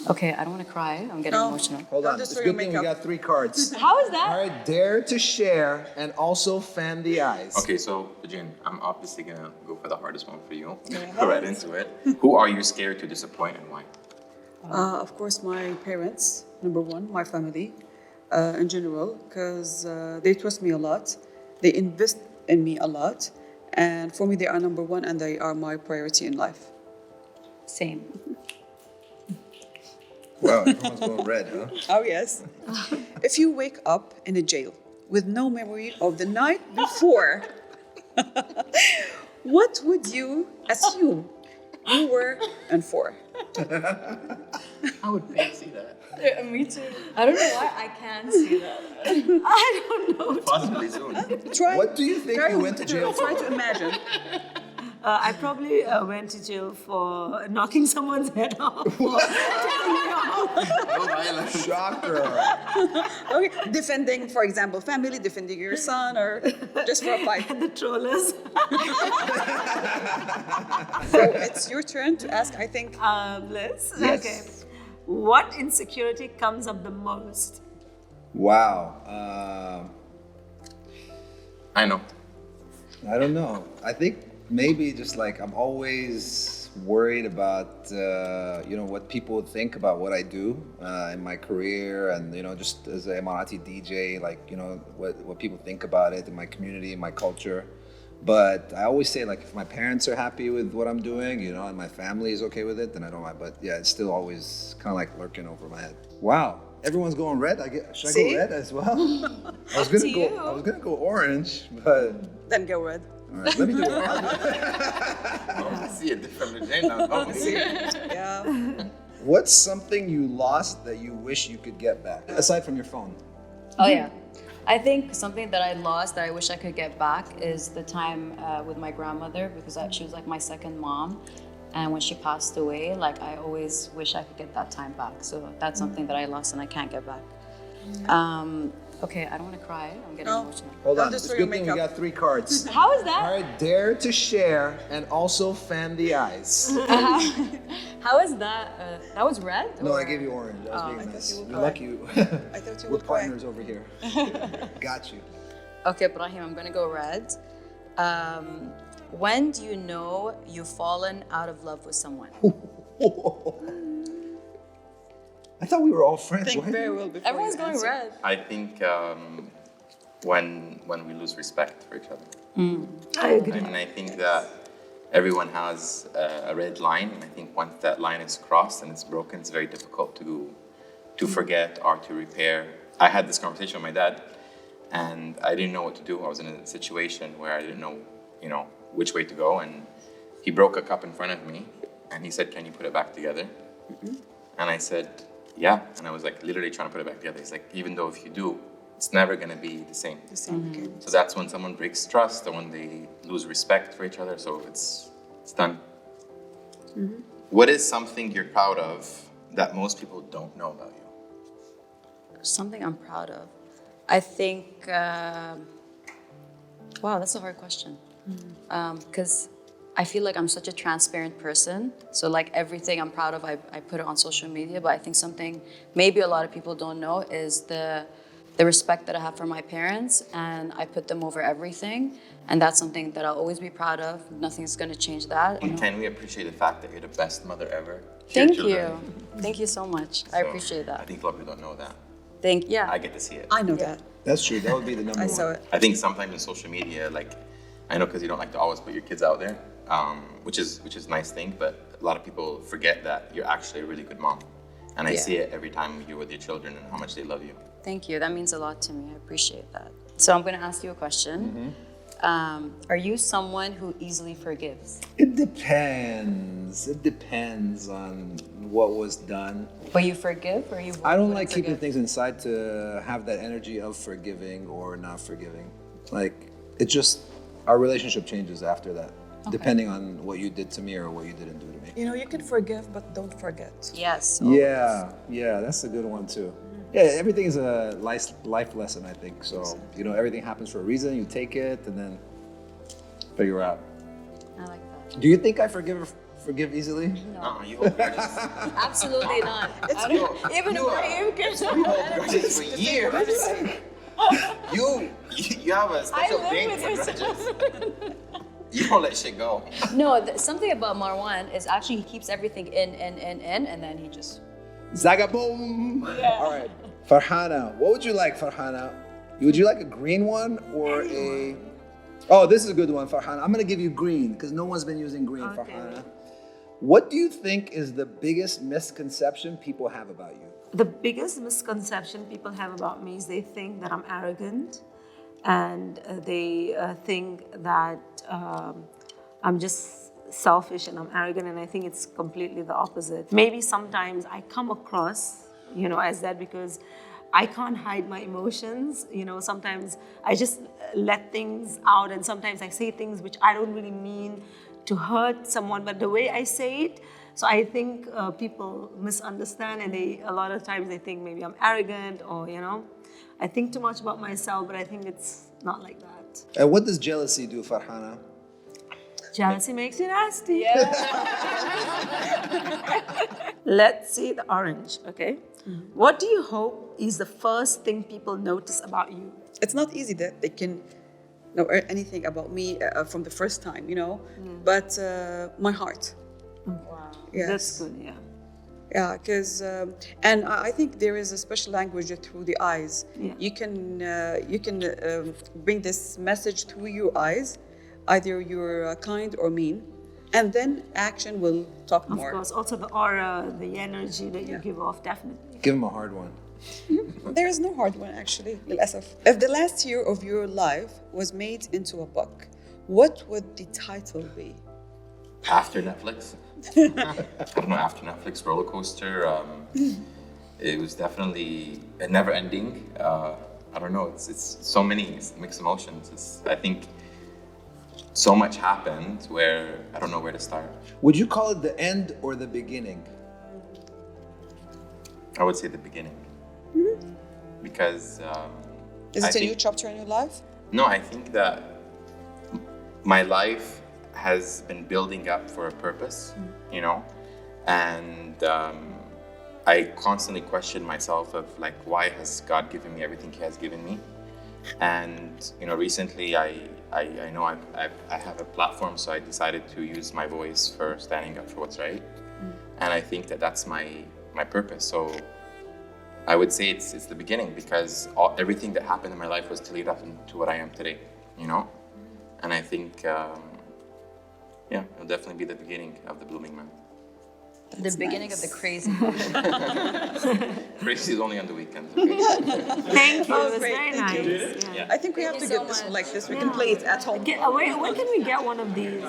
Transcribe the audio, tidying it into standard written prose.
Okay, I don't want to cry. I'm getting emotional. Hold on. It's a good thing we got 3 cards. How is that? All right, dare to share and also fan the eyes. Okay, so Lojain, I'm obviously gonna go for the hardest one for you. Go right into it. Who are you scared to disappoint and why? Of course, my parents, number one, my family in general, because they trust me a lot. They invest in me a lot. And for me, they are number one and they are my priority in life. Same. Wow, everyone's going red, huh? Oh, yes. If you wake up in a jail with no memory of the night before, what would you assume you were in for? I would pay to see that. Yeah, me too. I don't know why I can't see that. I don't know. Possibly soon. What do you think you went to jail for? Try to imagine. I probably went to jail for knocking someone's head off. No violence. Shocker. Okay, defending, for example, family, defending your son, or just for a fight. The trollers. So it's your turn to ask, I think. Bliss. Yes. Okay. What insecurity comes up the most? Wow. I know. I don't know. I think maybe just like I'm always worried about what people think about what I do in my career, and just as an Emirati DJ, like what people think about it in my community, in my culture. But I always say, like, if my parents are happy with what I'm doing, and my family is okay with it, then I don't mind. But yeah, it's still always kind of like lurking over my head. Wow, everyone's going red. Should I go red as well? I was gonna go orange, but Then go red. all right, let me do it. I see a different Lojain now. Yeah. What's something you lost that you wish you could get back, aside from your phone? Oh yeah. I think something that I lost that I wish I could get back is the time with my grandmother, because she was like my second mom. And when she passed away, like I always wish I could get that time back. So that's something that I lost and I can't get back. Okay, I don't want to cry. I'm getting emotional. Hold on. just It's a for your good thing we makeup. got 3 cards. How is that? All right, dare to share and also fan the eyes. How is that? That was red? No, or- I gave you orange. I was being I nice. thought you would You're cry. lucky. I thought you We're would cry. partners over here. Got you. Okay, Ebraheem, I'm gonna go red. When do you know you've fallen out of love with someone? I thought we were all friends. Think Why- very well before Everyone's you going answer. red. I think when we lose respect for each other. I agree. I mean, I think that everyone has a red line, and I think once that line is crossed and it's broken, it's very difficult to forget or to repair. I had this conversation with my dad, and I didn't know what to do. I was in a situation where I didn't know, which way to go, and he broke a cup in front of me, and he said, "Can you put it back together?" And I said, "Yeah," and I was like literally trying to put it back together. He's like, "Even though if you do, it's never gonna be the same." The same again. So that's when someone breaks trust or when they lose respect for each other. So it's done. What is something you're proud of that most people don't know about you? Something I'm proud of. I think, wow, that's a hard question. Because I feel like I'm such a transparent person. So like everything I'm proud of, I put it on social media. But I think something maybe a lot of people don't know is the respect that I have for my parents, and I put them over everything. And that's something that I'll always be proud of. Nothing's gonna change that. And can we appreciate the fact that you're the best mother ever? to your Thank children? you. Thank you so much. I So, appreciate that. I think a lot of people don't know that. Yeah. I get to see it. I know that. That's true. That would be the number I one. saw it. I think sometimes in social media, like, I know because you don't like to always put your kids out there, which is a nice thing, but a lot of people forget that you're actually a really good mom. And I Yeah. see it every time you're with your children and how much they love you. Thank you. That means a lot to me. I appreciate that. So I'm going to ask you a question. Are you someone who easily forgives? It depends. It depends on what was done. But you forgive, or you? I don't wouldn't like keeping forgive? things inside to have that energy of forgiving or not forgiving. Like, it just, our relationship changes after that, depending on what you did to me or what you didn't do to me. You can forgive, but don't forget. Yes. Yeah, that's a good one too. Yeah, everything is a life lesson, I think. So, everything happens for a reason. You take it and then figure out. I like that. Do you think I forgive her forgive easily? You hold grudges. Absolutely not. Even You are- Ebraheem can. You hold grudges for years. You have a special live thing with for this. grudges. You don't let shit go. No, something about Marwan is actually he keeps everything in, and then he just. Zagaboom! All right. Farhana, what would you like, Farhana? Would you like a green one or a... Oh, this is a good one, Farhana. I'm going to give you green because no one's been using green, Okay. Farhana. What do you think is the biggest misconception people have about you? The biggest misconception people have about me is they think that I'm arrogant, and they think that I'm just selfish and I'm arrogant, and I think it's completely the opposite. Maybe sometimes I come across, as that because I can't hide my emotions. Sometimes I just let things out, and sometimes I say things which I don't really mean to hurt someone, but the way I say it, so I think people misunderstand, and a lot of times they think maybe I'm arrogant, or I think too much about myself, but I think it's not like that. And what does jealousy do, Farhana? Jealousy makes you nasty. Let's see the orange, okay? What do you hope is the first thing people notice about you? It's not easy that they can know anything about me from the first time, but my heart. Wow. Yes. That's good, yeah. Yeah, because and I think there is a special language through the eyes. Yeah. You can bring this message through your eyes, either you're kind or mean, and then action will talk Of more. course, also the aura, the energy that you give off, definitely. Give him a hard one. There is no hard one actually, للأسف. If the last year of your life was made into a book, what would the title be? After Netflix. I don't know, after Netflix roller coaster. It was definitely a never ending. I don't know, it's so many mixed emotions. I think so much happened where I don't know where to start. Would you call it the end or the beginning? I would say the beginning. Because Is I it a new think- chapter in your life? No, I think that my life has been building up for a purpose, and I constantly question myself of like, why has God given me everything He has given me? And recently I know I have a platform, so I decided to use my voice for standing up for what's right, and I think that that's my purpose. So I would say it's the beginning, because everything that happened in my life was to lead up to what I am today, and I think it'll definitely be the beginning of the blooming man. The beginning of the crazy. Crazy is only on the weekends. Okay? Thank you, Oh, it was great, very thank you. nice. Yeah. Yeah. I think we have to you so get this one much. like this. We can play it at home. When can we get one of these?